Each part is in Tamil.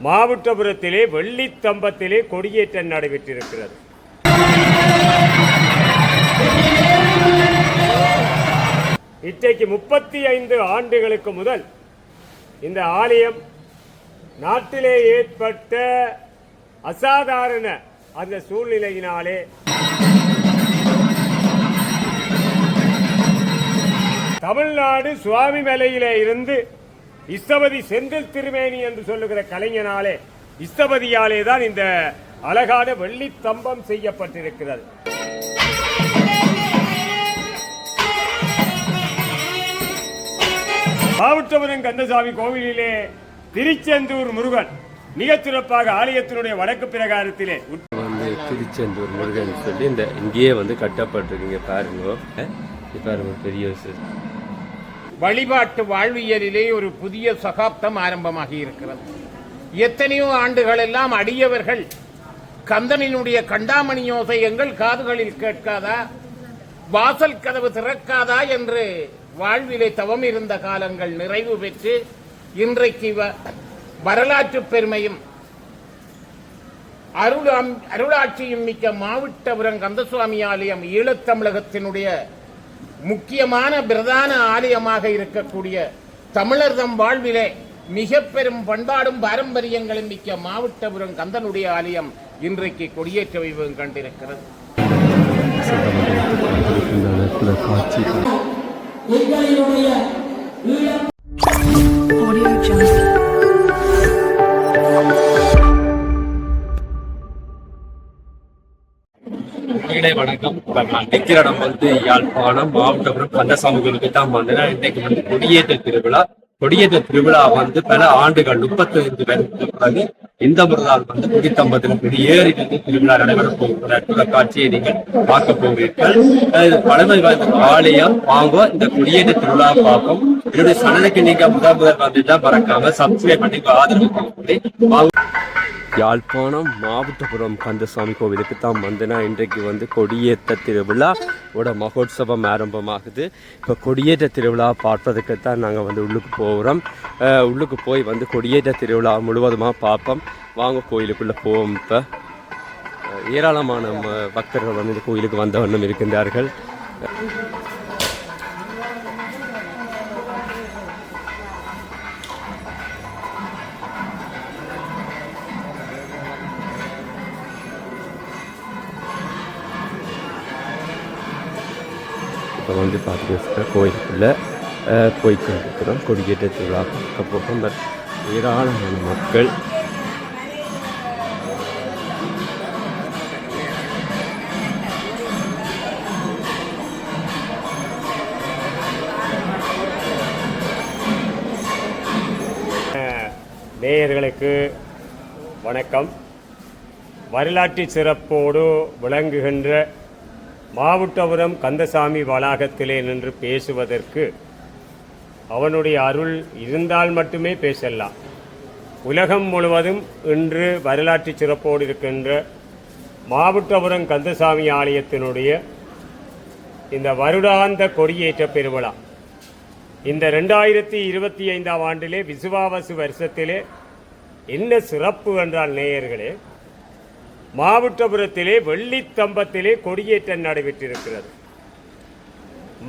மாவட்டபுரத்திலே வெள்ளித்தம்பத்திலே கொடியேற்றம் நடைபெற்றிருக்கிறது. இன்றைக்கு 35 ஆண்டுகளுக்கு முதல் இந்த ஆலயம் நாட்டிலே ஏற்பட்ட அசாதாரண அந்த சூழ்நிலையினாலே தமிழ்நாடு சுவாமிமலையிலே இருந்து இஸ்தபதி செந்தில் திருமேனி என்று சொல்லுகிற கலைஞனாலே இஸ்தபதியாலே தான் இந்த அழகான வெள்ளித்தம்பம் செய்யப்பட்டிருக்கிறது. மாவட்டபுரம் கந்தசாமி கோவிலிலே திருச்செந்தூர் முருகன் மிக சிறப்பாக ஆலயத்தினுடைய வடக்கு பிரகாரத்திலே திருச்செந்தூர் முருகன் சொல்லி இந்த இங்கேயே கட்டப்பட்டிருக்கீங்க. பாருங்க பெரிய வழிபாட்டு வாழ்வியலிலே ஒரு புதிய சகாப்தம் ஆரம்பமாகி இருக்கிறது. எத்தனையோ ஆண்டுகள் எல்லாம் அடியவர்கள் கந்தனினுடைய கண்டாமணி யோசை எங்கள் காதுகளில் கேட்காதா, வாசல் கதவு திறக்காதா என்று வாழ்விலே தவம் இருந்த காலங்கள் நிறைவு பெற்று இன்றைக்கு வரலாற்று பெருமையும் அருளாட்சியும் மிக்க மாவட்டபுரம் கந்தசுவாமி ஆலயம் ஈழத்தமிழகத்தினுடைய முக்கியமான பிரதான ஆலயமாக இருக்கக்கூடிய தமிழர் தம் வாழ்விலே மிக பெரும் பண்பாடும் பாரம்பரியங்களும் மிக்க மாவட்டபுரம் கந்தனுடைய ஆலயம் இன்றைக்கு கொடியேற்ற வைபவம் கண்டிருக்கிறது. வணக்கம். நான் நிற்கிற இடம் யாழ்ப்பாணம் மாவட்டபுரம் கந்தசாமி கோயிலுக்கு தான் வந்தேன். இன்னைக்கு கொடியேற்ற திருவிழா. கொடியேற்ற திருவிழா பல ஆண்டுகள் 35 பிறகு இந்த முறையால் கொடித்தம்பத்தில் கொடியேறி திருவிழா நடைபெற போகிற அற்புத காட்சியை நீங்கள் பார்க்க போகிறீர்கள். பழமை வாய்ந்த ஆலயம் வாங்க இந்த கொடியேற்ற திருவிழா பார்க்கும். என்னுடைய சேனலுக்கு நீங்க முதல் வந்துட்டா மறக்காம சப்ஸ்கிரைப் பண்ணி ஆதரவு. யாழ்ப்பாணம் மாவட்டபுரம் கந்தசாமி கோவிலுக்கு தான் வந்தேன்னா இன்றைக்கு கொடியேற்ற திருவிழாவோட மகோத்சவம் ஆரம்பமாகுது. இப்போ கொடியேற்ற திருவிழா பார்ப்பதுக்கு தான் நாங்கள் உள்ளுக்கு போகிறோம். உள்ளுக்கு போய் கொடியேற்ற திருவிழா முழுவதுமாக பார்ப்போம். வாங்க கோயிலுக்குள்ளே போவோம். இப்போ ஏராளமான பக்தர்கள் இந்த கோயிலுக்கு வந்த வண்ணம் இருக்கின்றார்கள். இப்போ பார்த்து கோயிலுக்குள்ளே போய்கொண்டிருக்கிறோம். கொடியேற்ற திருவிழா பார்க்க போகிறோம். ஏராளமான மக்கள் நேயர்களுக்கு வணக்கம். வரலாற்று சிறப்போடு விளங்குகின்ற மாவட்டபுரம் கந்தசாமி வளாகத்திலே நின்று பேசுவதற்கு அவனுடைய அருள் இருந்தால் மட்டுமே பேசலாம். உலகம் முழுவதும் இன்று வரலாற்று சிறப்போடு இருக்கின்ற மாவட்டபுரம் கந்தசாமி ஆலயத்தினுடைய இந்த வருடாந்த கொடியேற்ற பெருவிழா இந்த 2025ஆம் ஆண்டிலே விசுவாவசு வருஷத்திலே என்ன சிறப்பு என்றால் நேயர்களே, மாவட்டபுரத்திலே வெள்ளித்தம்பத்திலே கொடியேற்றம் நடைபெற்றிருக்கிறது.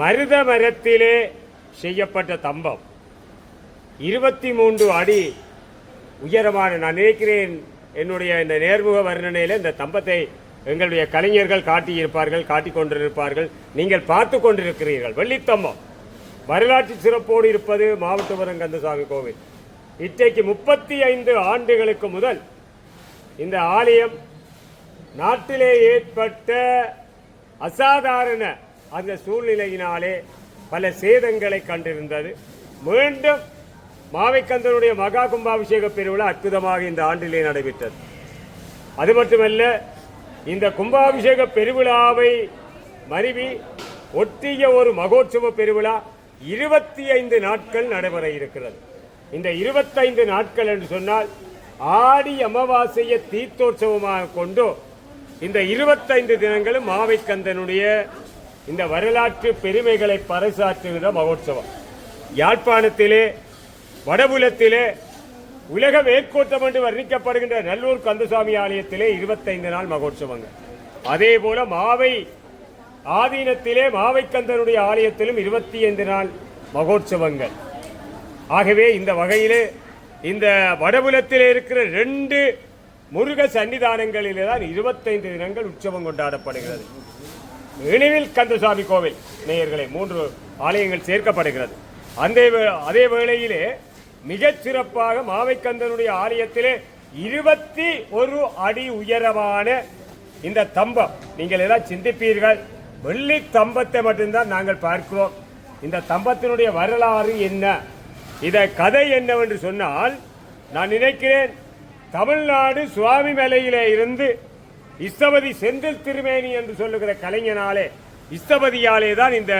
மருத மரத்திலே செய்யப்பட்ட தம்பம் 23 அடி உயரமான. நான் நினைக்கிறேன் என்னுடைய இந்த நேர்முக வர்ணனையில் இந்த தம்பத்தை எங்களுடைய கலைஞர்கள் காட்டியிருப்பார்கள், காட்டிக் கொண்டிருப்பார்கள். நீங்கள் பார்த்து கொண்டிருக்கிறீர்கள். வெள்ளித்தம்பம் வரலாற்று சிறப்போடு இருப்பது மாவட்டபுரம் கந்தசாமி கோவில். இன்றைக்கு 35 ஆண்டுகளுக்கு முதல் இந்த ஆலயம் நாட்டிலே ஏற்பட்ட அசாதாரண அந்த சூழ்நிலையினாலே பல சேதங்களை கண்டிருந்தது. மீண்டும் மாவைக்கந்தனுடைய மகா கும்பாபிஷேக பெருவிழா அற்புதமாக இந்த ஆண்டிலே நடைபெற்றது. அது மட்டுமல்ல, இந்த கும்பாபிஷேக பெருவிழாவை மருவி ஒட்டிய ஒரு மகோற்சவ பெருவிழா 25 நாட்கள் நடைபெற இருக்கிறது. இந்த 25 நாட்கள் என்று சொன்னால் ஆடி அமாவாசையை தீர்த்தோற்சவமாக கொண்டு இந்த 25 தினங்களும் மாவைக்கந்தனுடைய இந்த வரலாற்று பெருமைகளை பறைசாற்றுகிற மகோற்சவம். யாழ்ப்பாணத்திலே வடபுலத்திலே உலக மேற்கோட்டம் என்று வர்ணிக்கப்படுகின்ற நல்லூர் கந்தசாமி ஆலயத்திலே 25 நாள் மகோற்சவங்கள். அதே போல மாவை ஆதீனத்திலே மாவை கந்தனுடைய ஆலயத்திலும் 25 நாள் மகோற்சவங்கள். ஆகவே இந்த வகையிலே இந்த வடபுலத்திலே இருக்கிற 2 முருக சன்னிதானங்களிலே தான் 25 தினங்கள் உற்சவம் கொண்டாடப்படுகிறது. இணைவில் கந்தசாமி கோவில் நேயர்களே 3 ஆலயங்கள் சேர்க்கப்படுகிறது. அதே வேளையிலே மிகச் சிறப்பாக மாவைக்கந்தனுடைய ஆலயத்திலே 21 அடி உயரமான இந்த தம்பம். நீங்கள் எல்லாம் சிந்திப்பீர்கள், வெள்ளி தம்பத்தை மட்டும்தான் நாங்கள் பார்க்கிறோம். இந்த தம்பத்தினுடைய வரலாறு என்ன, இத கதை என்னவென்று சொன்னால், நான் நினைக்கிறேன் தமிழ்நாடு சுவாமி மலையிலே இருந்து இஸ்தபதி செந்தில் திருமேனி என்று சொல்லுகிற கலைஞனாலே இஸ்தபதியாலே தான் இந்த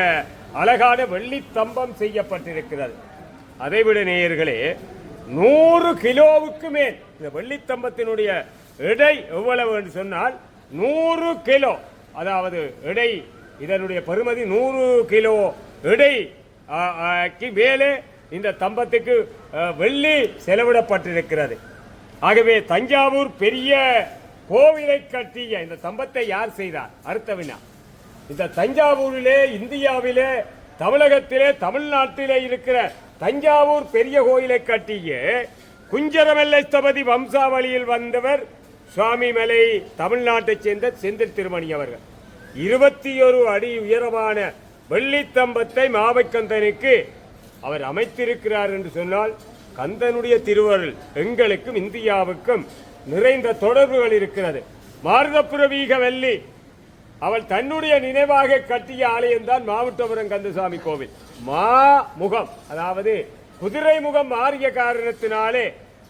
அழகான வெள்ளி தம்பம் செய்யப்பட்டிருக்கிறது. அதைவிட நேயர்களே 100 கிலோவுக்கு மேல் இந்த வெள்ளித்தம்பத்தினுடைய எடை எவ்வளவு என்று சொன்னால் 100 கிலோ, அதாவது எடை இதனுடைய பெறுமதி 100 கிலோ எடை மேலே இந்த தம்பத்துக்கு வெள்ளி செலவிடப்பட்டிருக்கிறது. ஆகவே தஞ்சாவூர் பெரிய கோவிலை கட்டிய இந்த தம்பத்தை யார் செய்தார்? அடுத்த வினா. இந்த தஞ்சாவூரிலே, இந்தியாவிலே, தமிழகத்திலே, தமிழ்நாட்டிலே இருக்கிற தஞ்சாவூர் பெரிய கோயிலை கட்டிய குஞ்சரமெல்லஸ்தபதி வம்சாவளியில் வந்தவர் சுவாமி மலை தமிழ்நாட்டைச் சேர்ந்த செந்தில் திருமணி அவர்கள். 21 அடி உயரமான வெள்ளித்தம்பத்தை மாவைக்கந்தனுக்கு அவர் அமைத்திருக்கிறார் என்று சொன்னால், கந்தனுடைய திருவருள் எங்களுக்கும் இந்தியாவுக்கும் நிறைந்த தொடர்புகள் இருக்கிறது. மாருதப்புரவீக வள்ளி அவள் தன்னுடைய நினைவாக கட்டிய ஆலயம்தான் மாவட்டபுரம் கந்தசாமி கோவில். முகம், அதாவது குதிரை முகம் மாறிய காரணத்தினாலே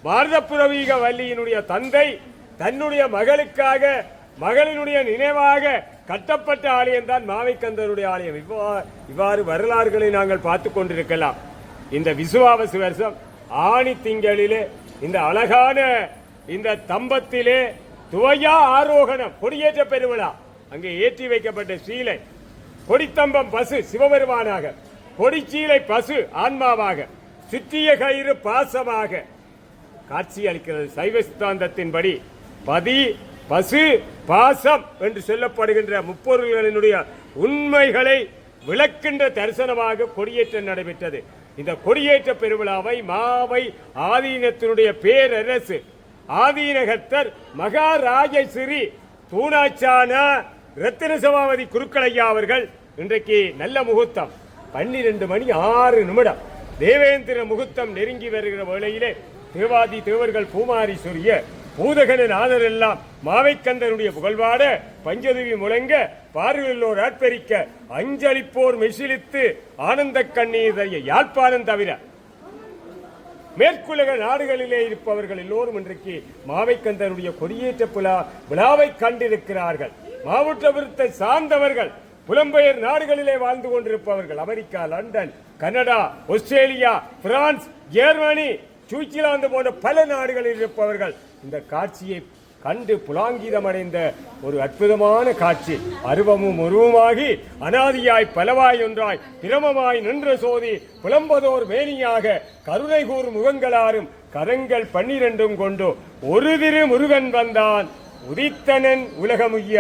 மாருதப்புரவீக வள்ளியினுடைய தந்தை தன்னுடைய மகளுக்காக, மகளினுடைய நினைவாக கட்டப்பட்ட ஆலயம் தான் மாவைக்கந்தனுடைய ஆலயம். இவ்வாறு வரலாறுகளை நாங்கள் பார்த்து கொண்டிருக்கலாம். இந்த விசுவாவசு வருஷம் ஆணி திங்களிலே இந்த அழகான இந்த தம்பத்திலே துவயா ஆரோகணம் கொடியேற்ற பெருவிழா. அங்கே ஏற்றி வைக்கப்பட்ட சீலை கொடித்தம்பம் பசு சிவபெருமானாக, கொடிச்சீலை பசு ஆன்மாவாக, சிற்றிய கயிறு பாசமாக காட்சி அளிக்கிறது. சைவ சித்தாந்தத்தின்படி பதி பசு பாசம் என்று சொல்லப்படுகின்ற முப்பொருள்களினுடைய உண்மைகளை விளக்கின்ற தரிசனமாக கொடியேற்றம் நடைபெற்றது. இந்த கொடியேற்ற பெருவிழாவை மாவை ஆதீனத்தினுடைய பேரரசு ஆதீனகர்த்தர் மகாராஜஸ்ரீ தூணாச்சான ரத்தின சபாபதி குருக்களையா அவர்கள் இன்றைக்கு நல்ல முகூர்த்தம் 12 மணி 6 நிமிடம் தேவேந்திர முகூர்த்தம் நெருங்கி வருகிற வேளையிலே தேவாதி தேவர்கள் பூமாரி சொரிய பூதகன நாதர் எல்லாம் மாவைக்கந்தனுடைய புகழ்வாட பஞ்சதேவி முழங்க பார்வையுள்ளோர் ஆட்பெரிக்க அஞ்சலிப்போர் மெசிலித்து ஆனந்த கண்ணீர் யாழ்ப்பாணம் தவிர மேற்குலக நாடுகளிலே இருப்பவர்கள் எல்லோரும் இன்றைக்கு மாவைக்கந்தனுடைய கொடியேற்ற விழாவை கண்டிருக்கிறார்கள். மாவட்டபுரத்தை சார்ந்தவர்கள் புலம்பெயர் நாடுகளிலே வாழ்ந்து கொண்டிருப்பவர்கள், America, London, Canada, Australia, France, Germany, Switzerland போன்ற பல நாடுகளில் இருப்பவர்கள் இந்த காட்சியை கண்டு புலாங்கிதமடைந்த ஒரு அற்புதமான காட்சி. அருவமும் உருவமாகி அனாதியாய் பலவாய் ஒன்றாய் பிரமமாய் நின்ற சோதி புலம்பதோர் மேனியாக கருணை கூர் முகங்களாரும் கரங்கள் 12 கொண்டு ஒரு திரு முருகன் வந்தான் உதித்தனன் உலகமுய்ய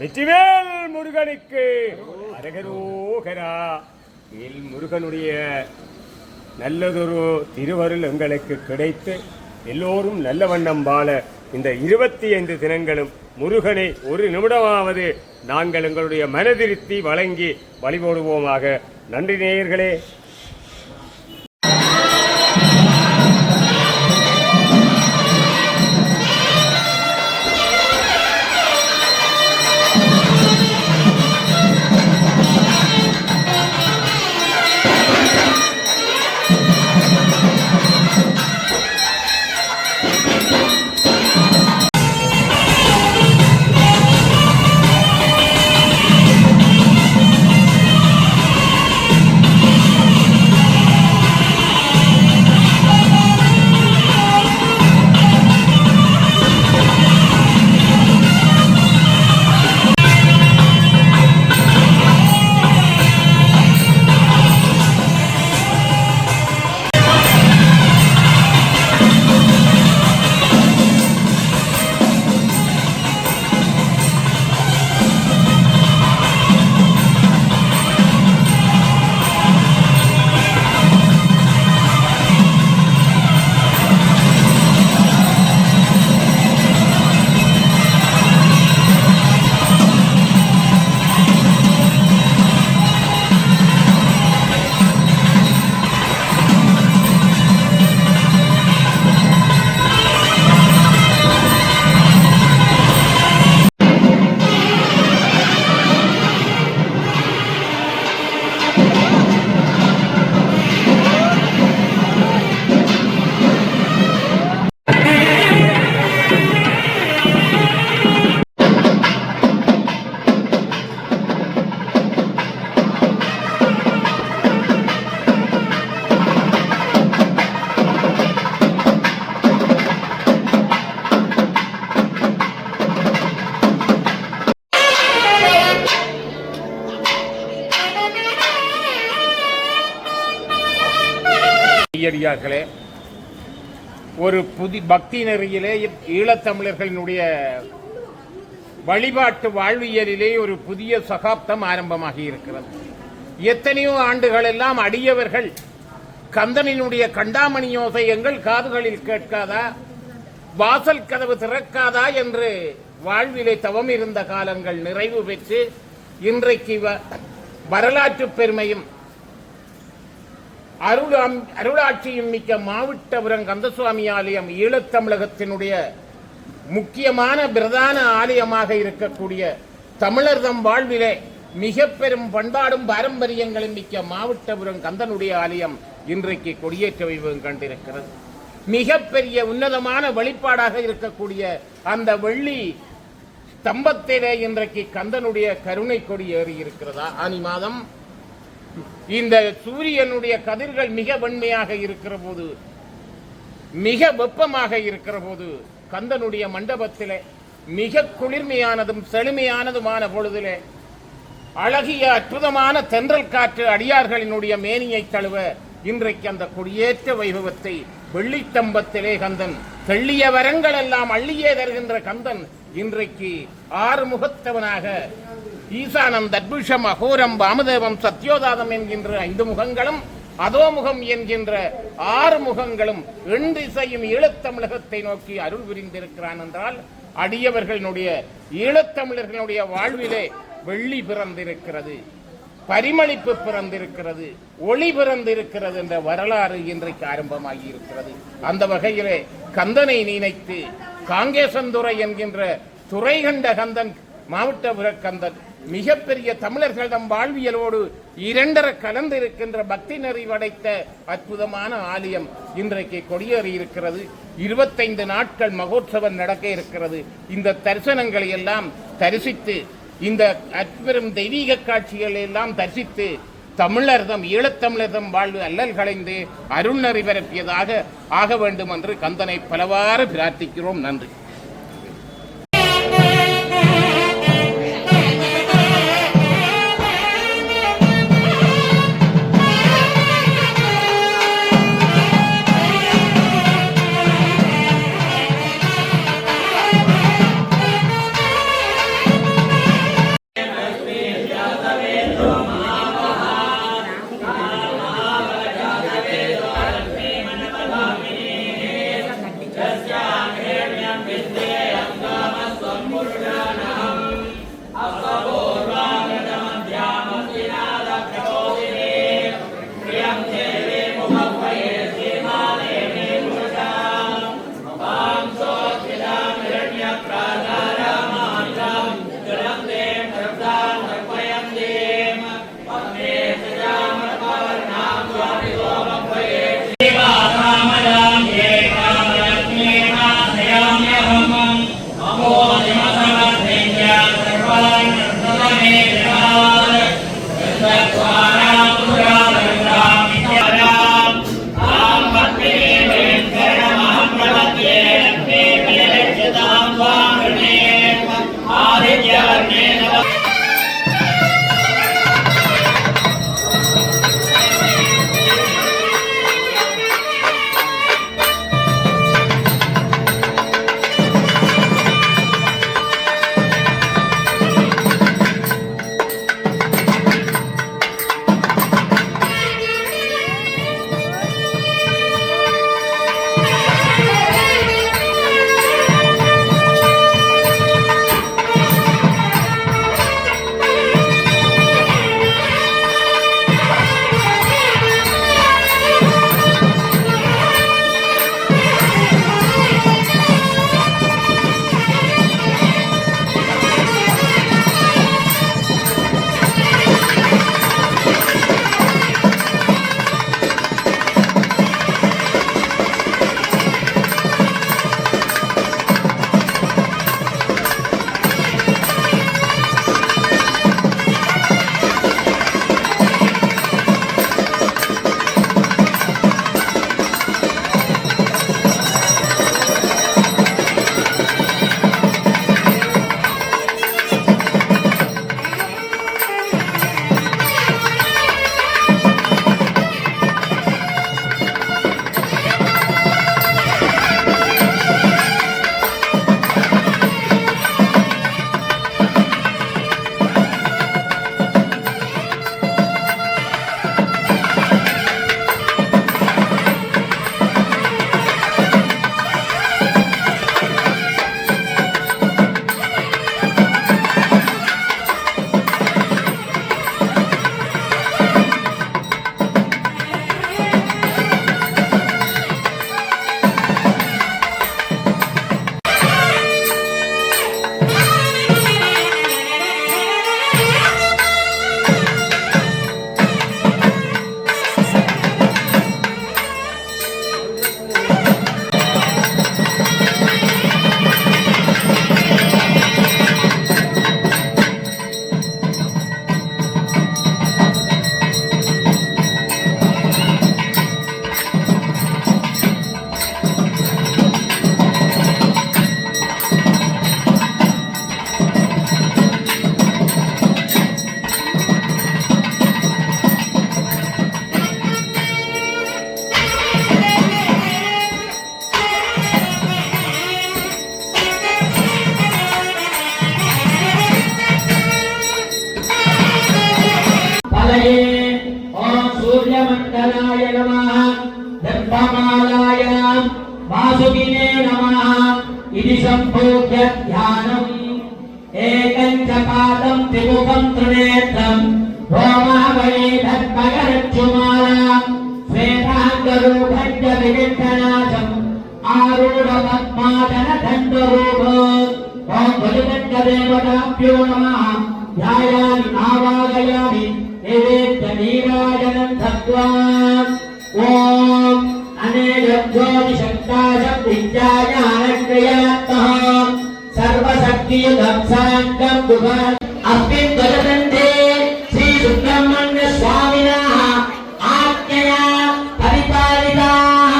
வெற்றிவேல் முருகனுக்கு அரகரோகரா. முருகனுடைய நல்லதொரு திருவருள் எங்களுக்கு கிடைத்து எல்லோரும் நல்ல வண்ணம் வாழ இந்த 25 தினங்களும் முருகனை ஒரு நிமிடமாவது நாங்கள் எங்களுடைய மனதிருத்தி வழங்கி வழிபடுவோமாக. நன்றி நேயர்களே. மெய்யடியார்களே, ஒரு பக்தி நெறியிலே ஈழத்தமிழர்களினுடைய வழிபாட்டு வாழ்வியலிலே ஒரு புதிய சகாப்தம் ஆரம்பமாகி இருக்கிறது. எத்தனையோ ஆண்டுகள் எல்லாம் அடியவர்கள் கந்தனினுடைய கண்டாமணி யோசை எங்கள் காதுகளில் கேட்காதா, வாசல் கதவு திறக்காதா என்று வாழ்விலே தவம் இருந்த காலங்கள் நிறைவு பெற்று இன்றைக்கு வரலாற்று பெருமையும் அருளாட்சியும் மிக்க மாவட்டபுரம் கந்தசுவாமி ஆலயம் ஈழத்தமிழகத்தினுடைய முக்கியமான பிரதான ஆலயமாக இருக்கக்கூடிய தமிழர்தம் வாழ்விலே மிக பெரும் பண்பாடும் பாரம்பரியங்களும் மிக்க மாவட்டபுரம் கந்தனுடைய ஆலயம் இன்றைக்கு கொடியேற்ற வைபவம் கண்டிருக்கிறது. மிகப்பெரிய உன்னதமான வழிபாடாக இருக்கக்கூடிய அந்த வெள்ளி ஸ்தம்பத்திலே இன்றைக்கு கந்தனுடைய கருணை கொடி ஏறி இருக்கிறதா. ஆனி மாதம் இந்த சூரியனுடைய கதிர்கள் மிக வெண்மையாக இருக்கிற போது, மிக வெப்பமாக இருக்கிற போது, கந்தனுடைய மண்டபத்திலே மிக குளிர்மையானதும் செழுமையானதுமான பொழுதிலே அழகிய அற்புதமான தென்றல் காற்று அடியார்களினுடைய மேனியை தழுவ இன்றைக்கு அந்த கொடியேற்ற வைபவத்தை வெள்ளித்தம்பத்திலே கந்தன் தெள்ளிய வரங்கள் எல்லாம் அள்ளியே தருகின்ற கந்தன் இன்றைக்கு ஆறுமுகத்தவனாக ஈசானம் தத்புஷம் அகோரம் வாமதேவம் சத்யோதாதம் என்கின்ற 5 முகங்களும் அதோமுகம் என்கின்ற 6 முகங்களும் எண்டிசையும் ஈழத்தமிழகத்தை நோக்கி அருள் புரிந்திருக்கிறான் என்றால் அடியவர்களுடைய ஈழத்தமிழர்களுடைய வாழ்விலே வெள்ளி பிறந்திருக்கிறது, பரிமளிப்பு பிறந்திருக்கிறது, ஒளி பிறந்திருக்கிறது என்ற வரலாறு இன்றைக்கு ஆரம்பமாகி இருக்கிறது. அந்த வகையிலே கந்தனை நினைத்து காங்கேசந்துறை என்கின்ற துறை கண்ட கந்தன் மாவட்டபுர கந்தன் மிகப்பெரிய தமிழர்களிடம் வாழ்வியலோடு இரண்டர கலந்திருக்கின்ற பக்தி நெறி படைத்த அற்புதமான ஆலயம் இன்றைக்கு கொடியேறி இருக்கிறது. 25 நாட்கள் மகோற்சவம் நடக்க இருக்கிறது. இந்த தரிசனங்களை எல்லாம் தரிசித்து, இந்த அற்பெரும் தெய்வீக காட்சிகளை எல்லாம் தரிசித்து தமிழர்தம் ஈழத்தமிழர்தம் வாழ்வு அல்லல் களைந்து அருள் நெறி பரப்பியதாக ஆக வேண்டும் என்று கந்தனை பலவாறு பிரார்த்திக்கிறோம். நன்றி. Namo सम्पूज्य ध्यानम् एकम् च पादम् त्रिमुखम् त्रिनेत्रम् रोमावली धर्मगरक्षुमालाम् श्वेताङ्गरूपञ्च विविधनाशम् आरूढपद्मादन दण्डरूपो ॐ बलिदण्डदेवताभ्यो नमः ध्यायामि आवाहयामि निवेद्य नीराजनं दत्त्वा ॐ अनेकं ज्योतिशक्ताशं विद्याज्ञानक्रियात्मः सर्वशक्तियुतं साङ्गं दुःखम् अस्मिन् ध्वजदण्डे श्रीसुब्रह्मण्य स्वामिनः आज्ञया परिपालिताः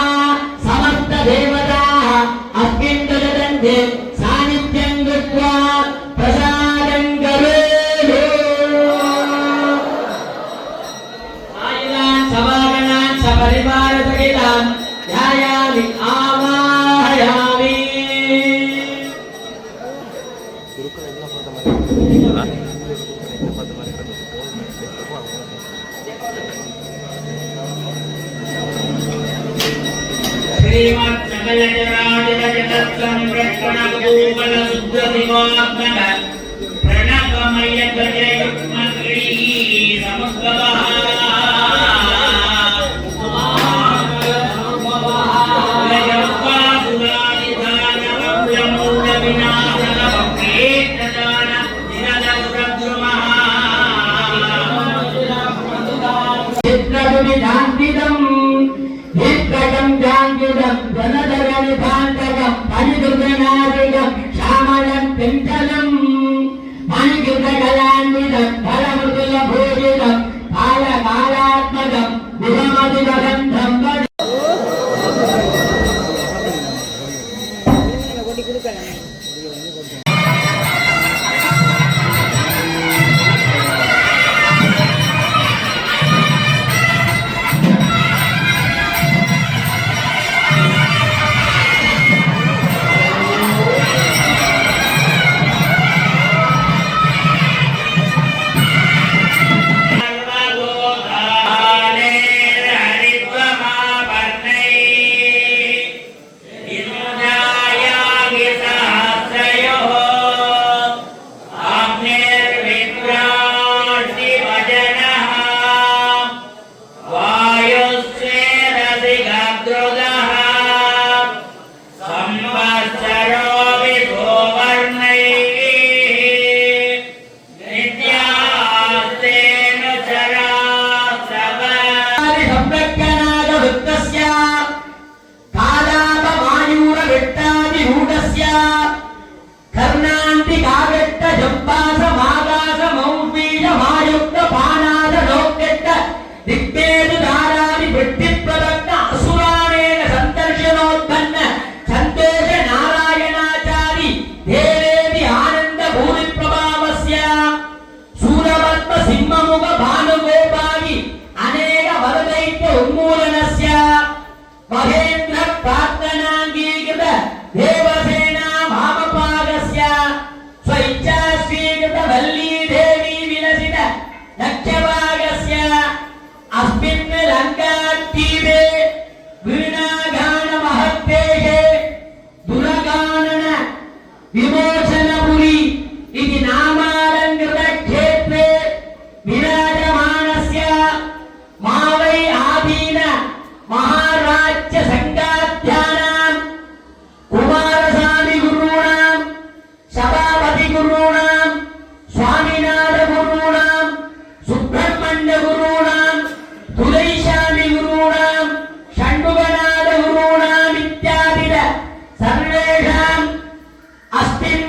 समस्त देवताः अस्मिन् ध्वजदण्डे सान्निध्यं कृत्वा प्रसादं करोतु आयुधान् समागणान् सपरिवारसहितान् ध्यायामि आवाहयामि सर्वेषां अस्मिन्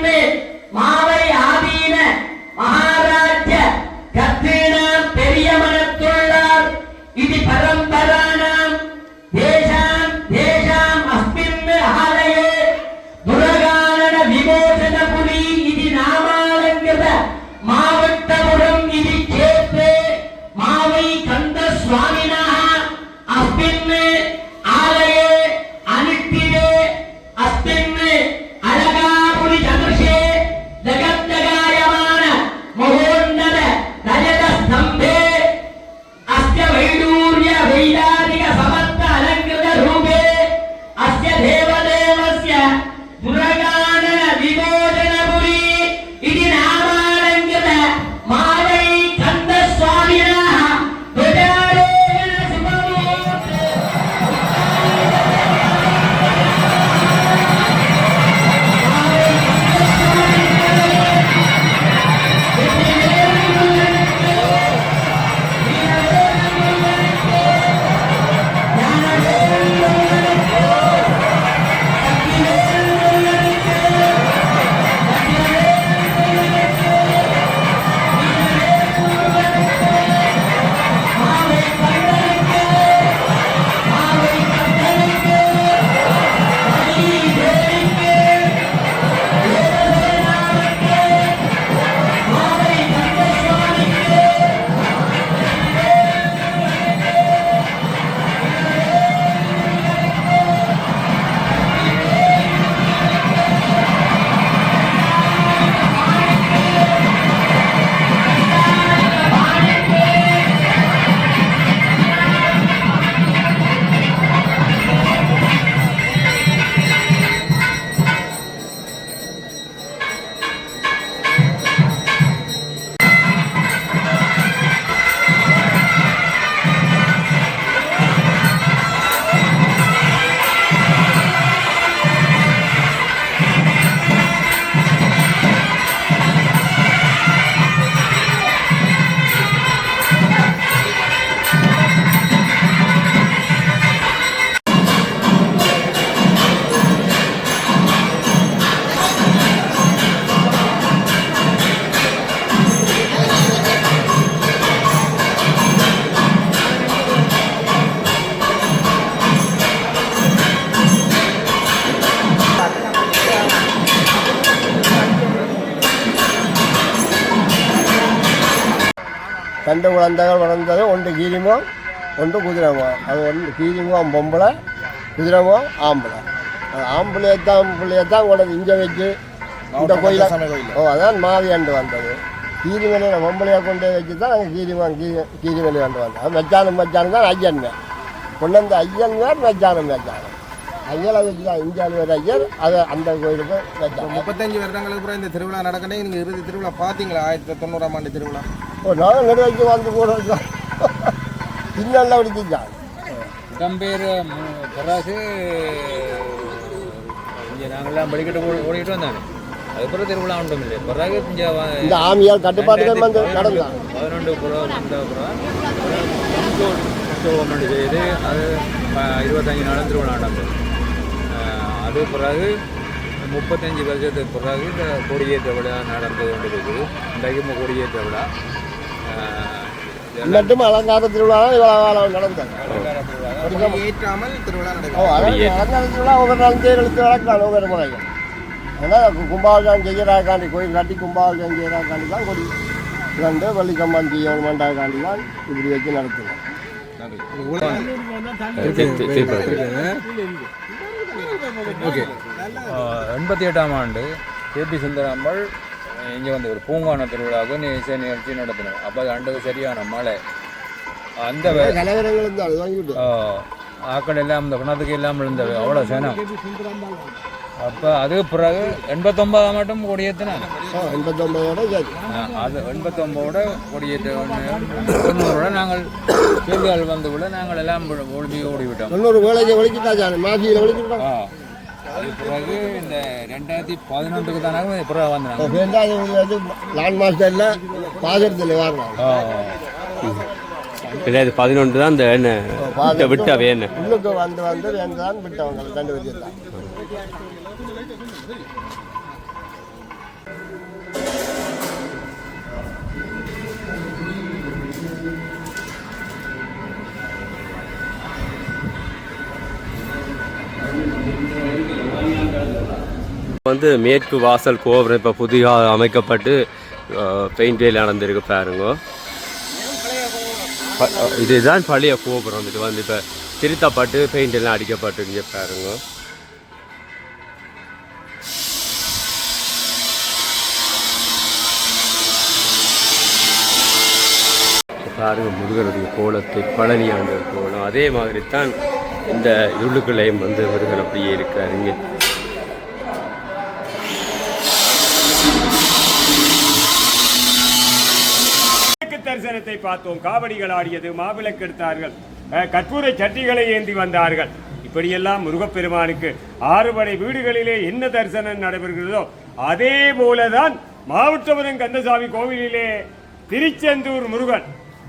2 குழந்தைகள் பிறந்தது, ஒன்று கீரிமோ ஒன்று குதிரமோ. அது ஒன்று கீரிமோ பொம்பளை, குதிரமோ ஆம்பளை. அது ஆம்பளையத்தான் கொண்டது இங்கே வச்சு இந்த கோயில. அதான் மாவியாண்டு வந்தது. கீரிமலையில் பொம்பளையாக கொண்டு வச்சு தான் நாங்கள் கீரிமலை கொண்டு வந்தோம். அது மச்சானம் தான் ஐயன் கொண்டு வந்த ஐயன் வேறு மச்சானம் ஐயலை வச்சு தான் இந்தியாவில் ஒரு ஐயர். அதை அந்த கோயிலுக்கு வச்சாங்க. 35 வருடங்களுக்கு அப்புறம் இந்த திருவிழா நடக்கணும். நீங்கள் இறுதி திருவிழா பார்த்தீங்களா? 1990ஆம் ஆண்டு திருவிழா. நாங்கள் நெடுவைக்கு வந்து போடுறோம். இன்னும் பிடிச்சிச்சாங்க பேர் பிறகு இங்கே நாங்கள்லாம் படிக்கிட்டு ஓடிக்கிட்டு வந்தாங்க. அதுக்கப்புறம் திருவிழா ஒன்றும் இல்லை. பிறகு இந்த ஆமியார் கட்டுப்பாட்டுகள் வந்து நடந்தான் 11 புறம் வந்த அப்புறம் உற்சவம் செய்து அது 25 நாளும் திருவிழா நடந்தது. அது பிறகு 35 வருஷத்துக்கு பிறகு இந்த கொடியேற்ற விழா நடந்து கொண்டிருக்குது. இன்றைக்கு கொடியேற்ற விழா மட்டும் அலங்கார திருவிழா நடந்தாங்க. ஏற்றாமல் திருவிழா நடக்கும். அலங்கார திருவிழா ஒவ்வொரு நாள் தேர்தலுக்கு நடக்கலாம் ஒவ்வொரு முறையும். ஏன்னா கும்பாபிஷேகம் செய்யறாக்காண்டி கோயில் கட்டி கும்பாபிஷேகம் செய்யறாக்காண்டி தான் கொடி ரெண்டு வள்ளிக்கம்பான் செய்யணுமெண்டாக்காண்டி தான் இப்படி வச்சு நடத்துவோம். 88ஆம் ஆண்டு கேபி சுந்தராம்பாள் இங்கே வந்து ஒரு பூங்கான திருவிழாவுக்கு இசை நிகழ்ச்சி நடத்தினோம். அப்போ அது அண்டது சரியான மழை. அந்த ஆக்கள் எல்லாம் இந்த குணத்துக்கு எல்லாம் விழுந்தது. அவ்வளோ சேனம். அப்போ அதுக்கு பிறகு 89ஆம் மட்டும் கொடியேற்றினாங்க. 89ஓட கொடியேற்ற 90ஓட நாங்கள் கேள்வியால் வந்து விட நாங்கள் எல்லாம் ஓடிவிட்டோம். அது பிறகு இந்த 2011க்கு தானே பிறகு வந்தாங்க. 2011 தான் இந்த விட்டாவே என்ன உள்ளுக்கு வந்து தான் விட்டவங்க 2 பேர் தான். வந்து மேற்கு வாசல் கோபுரம் இப்போ புதிதாக அமைக்கப்பட்டு பெயிண்ட் வேலை நடந்திருக்கு பாருங்க. இதுதான் பழைய கோபுரம். இது வந்து இப்போ திருத்தப்பட்டு பெயிண்ட் எல்லாம் அடிக்கப்பட்டு இங்கே பாருங்க. பாருங்க முருகனுடைய கோலத்தை பழனியாண்ட கோலம். அதே மாதிரி தான் இந்த இருளுக்குள்ளையும் வந்து முருகன் அப்படியே இருக்காருங்க. தரிசனத்தை பார்த்தோம். காவடிகள் ஆடியது, மாவிளக்கு எடுத்தார்கள், கற்பூரை சட்டிகளை ஏந்தி வந்தார்கள். இப்படியெல்லாம் முருகப்பெருமானுக்கு 6 படை வீடுகளிலே என்ன தரிசனம் நடைபெறுகிறதோ அதே போலதான் மாவட்டபுரம் கந்தசாமி கோவிலிலே திருச்செந்தூர் முருகன்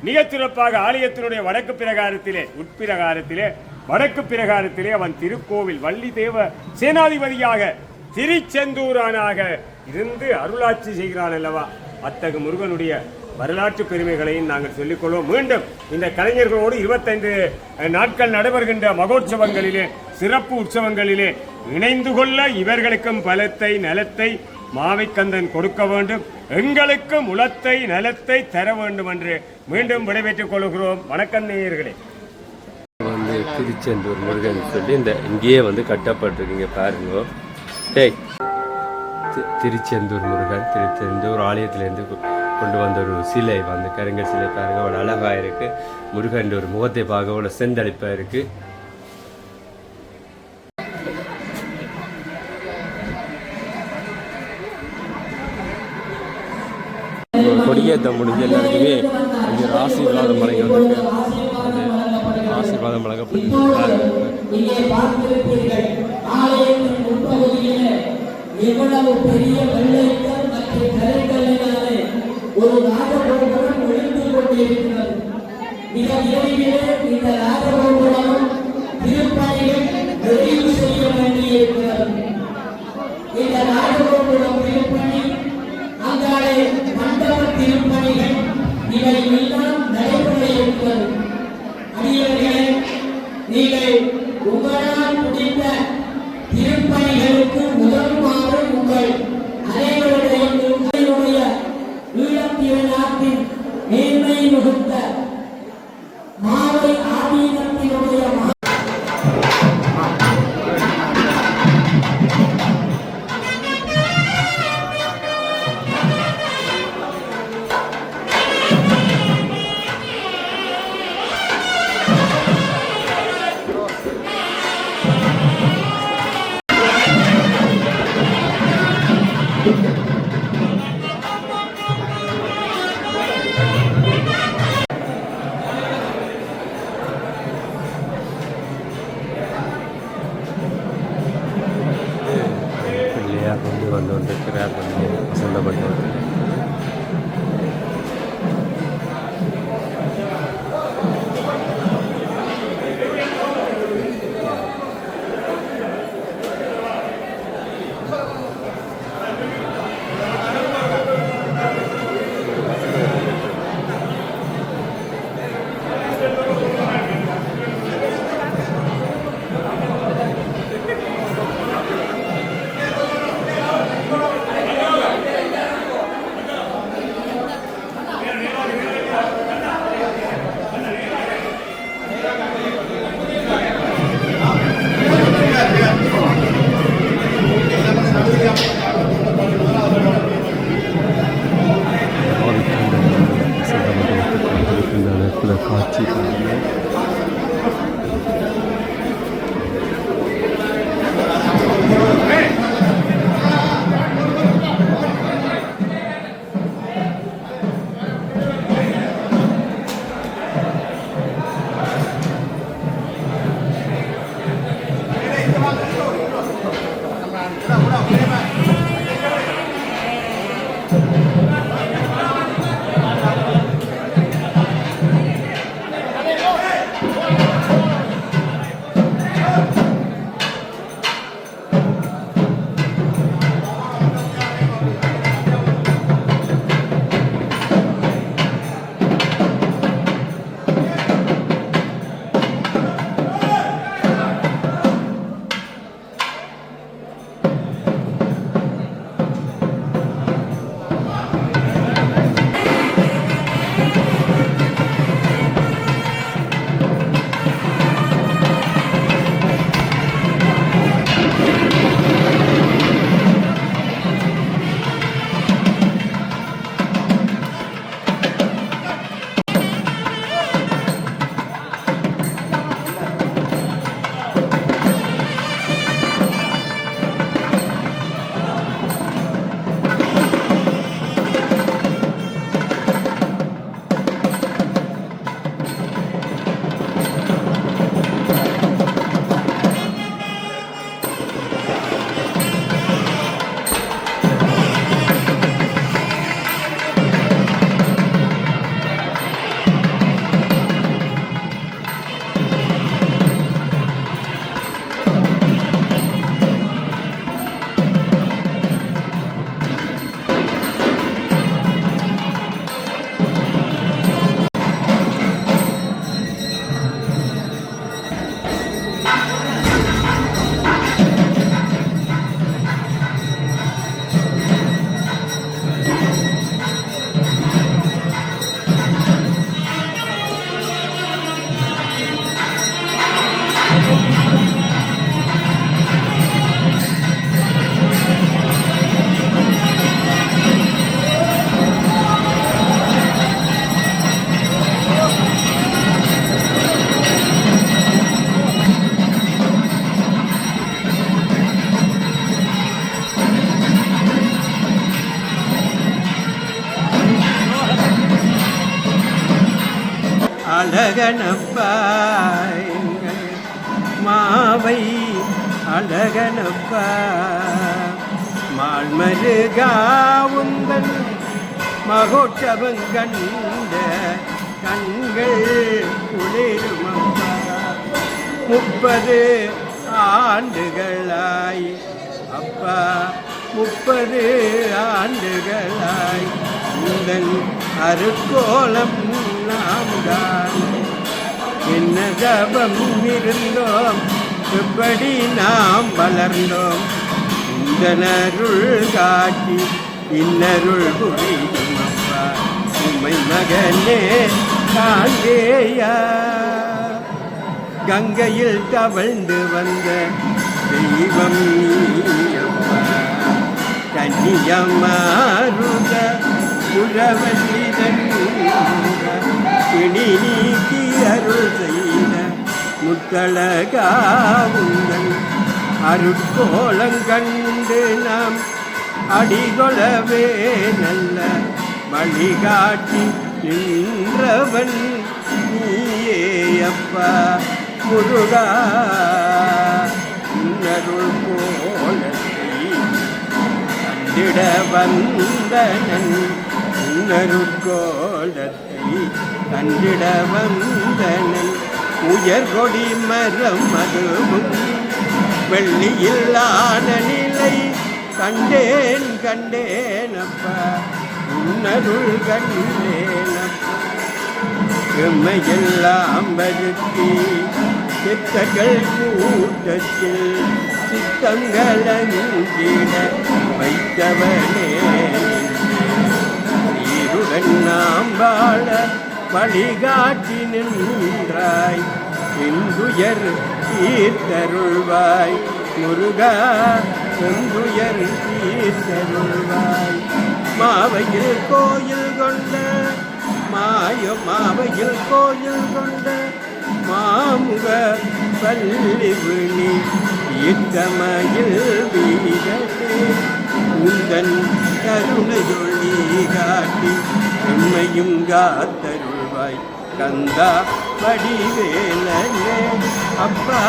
மிகச் சிறப்பாக ஆலயத்தினுடைய வடக்கு பிரகாரத்திலே உட்பிரகாரத்திலே வடக்கு பிரகாரத்திலே அவன் திருக்கோவில் வள்ளி தேவ சேனாதிபதியாக திருச்செந்தூரானாக இருந்து அருளாட்சி செய்கிறான் அல்லவா. அத்தகு முருகனுடைய வரலாற்று பெருமைகளையும் நாங்கள் சொல்லிக்கொள்வோம். மீண்டும் இந்த கலைஞர்களோடு 25 நாட்கள் நடைபெறுகின்ற மகோற்சவங்களிலே சிறப்பு உற்சவங்களிலே இணைந்து கொள்ள இவர்களுக்கும் பலத்தை நலத்தை மாவைக்கந்தன் கொடுக்க வேண்டும், எங்களுக்கும் உலத்தை நலத்தை தர வேண்டும் என்று மீண்டும் விடைபெற்றுக் கொள்கிறோம். வணக்கம் நேயர்களே. வந்து திருச்செந்தூர் முருகன் சொல்லி இந்த இங்கேயே வந்து கட்டப்பட்டிருக்கீங்க பாருங்க. திருச்செந்தூர் முருகன் திருச்செந்தூர் ஆலயத்திலேருந்து கொண்டு வந்த ஒரு சிலை வந்து கருங்கல் சிலை பாருங்க. அவ்வளோ அழகாக இருக்கு. முருகன் ஒரு முகத்தை பார்க்க அவ்வளோ செந்தளிப்பாக இருக்கு. கொடியேற்ற முடிஞ்ச எல்லாருக்குமே இங்கே ஆசீர்வாதம் வழங்கப்பட்டு ஆசீர்வாதம் வழங்கப்பட்டு எவ்வளவு பெரிய வெள்ளைக்கல் மற்றும் கரைக்கல்லினாலே ஒரு ராஜகோபுரம் விழுந்து கொண்டிருக்கிறது. மிக விரைவிலே இந்த ராஜகோபுரம் திருப்பணிகள் நிறைவு செய்ய வேண்டியிருக்கிறது. இந்த ராஜகோபுரம் திருப்பணி, அங்காலே மண்டப திருப்பணிகள் இவை எல்லாம் நடைபெற இருக்கிறது. அடியவர்களே, நீங்கள் உங்களால் முடிந்த திருப்பணிகளுக்கு உதவுமாறு உங்கள் அனைவருடைய ஈழத்திய நாட்டின் மேன்மை மிகு பிள்ளையார் கொண்டு வந்து கொண்டிருக்கிறார் சொல்லப்பட்டது. காட்சி அழகனப்பா எங்கள் மாவை அழகனப்பா மால்மருகா உந்தன் மகோற்சவம் கண்ட கண்கள் குளிருமப்பா 30 ஆண்டுகளாய் அப்பா 30 ஆண்டுகளாய் உந்தன் அருக்கோலம் நாம் தான் என்ன ஜபம் இருந்தோம் எப்படி நாம் வளர்ந்தோம் இந்த அருள் காட்டி இன்னருள் புரியும் அப்பா உம்மை மகனே காண்டேயா கங்கையில் தவழ்ந்து வந்த தெய்வம் நீயப்பா கன்னியமாருத புறவல்லிதன் பிணி நீக்கி அருள் செய்த முத்தழகாவுங்கள் அருட்கோலங்கண்டு நாம் அடிகொளவே நல்ல வழிகாட்டி நின்றவன் நீயே அப்பா முருகா இன்னருள் கோலத்தை கண்டிட வந்தனன் உணருட்கோலத்தை கண்டிட வந்தனன் உயர்கொடி மரம் அதுவும் வெள்ளியில்லான நிலை கண்டேன் கண்டேனப்பா உன்னருள் கண்டேனப்பா எம்மையெல்லாம் வருத்தி சித்தர்கள் கூட்டத்தில் சித்தங்களங்கிட வைத்தவனே சீருடன் நாம் வாழ வழிகாட்டி நின்றாய் இந்துயர் தீர்த்தருள்வாய் முருகா இந்துயர் தீர்த்தருள்வாய் மாவையில் கோயில் கொண்ட மாவையில் கோயில் கொண்ட மாமுக பல்லிவிழி இத்தமையில் வீரே உந்தன் கருணையொளி காட்டி எம்மையும் காத்தருள்வாய் கந்தா வடிவேலனே அப்பா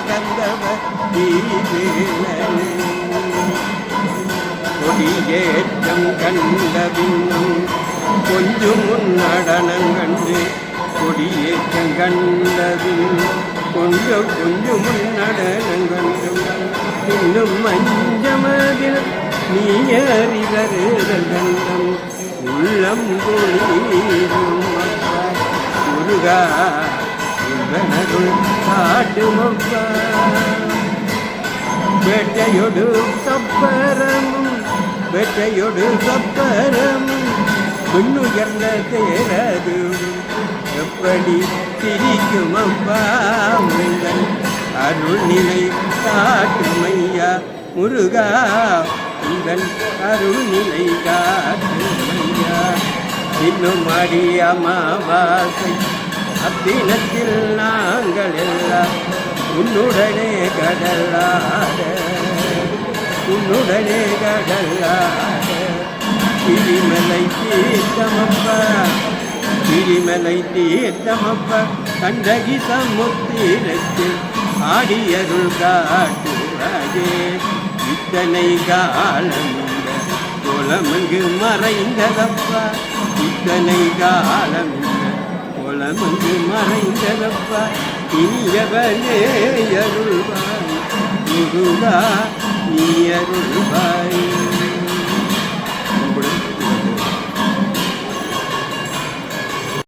கந்தவ தீவேலனே கொடியேற்றம் கண்ட பின்னும் கொஞ்சம் முன்னடனம் கண்டு கொடியேற்றம் கண்டபின் கொஞ்சம் முன்னடனம் கண்டு இன்னும் மஞ்சமதில் நீ அறிவருதல் கண்டம் உள்ளம் கொளீரும் முருகா உந்தனருள் காட்டுமப்பா வேட்டையொடு சப்பரமும் விண்ணுயர்ந்த தேரது எப்படி திரிக்கும் அப்பா உங்கள் அருள்நிலை காட்டுமையா முருகா உங்கள் அருள்நிலை காட்டுமையா இன்னும் அடி அமாவாசை அத்தினத்தில் நாங்கள் எல்லாம் உன்னுடனே கடலாட கிரிமலை தீர்த்தமப்பா கண்டகி சமுத்திரத்தில் ஆடியருள் காட்டுவாயே இத்தனை காலம் இந்த குலமங்கு மறைந்ததப்பா இத்தனை காலம் இந்த குலமங்கு மறைந்ததப்பா இனியவனே அருள்வாய் முருகா நீ அருள்வாய்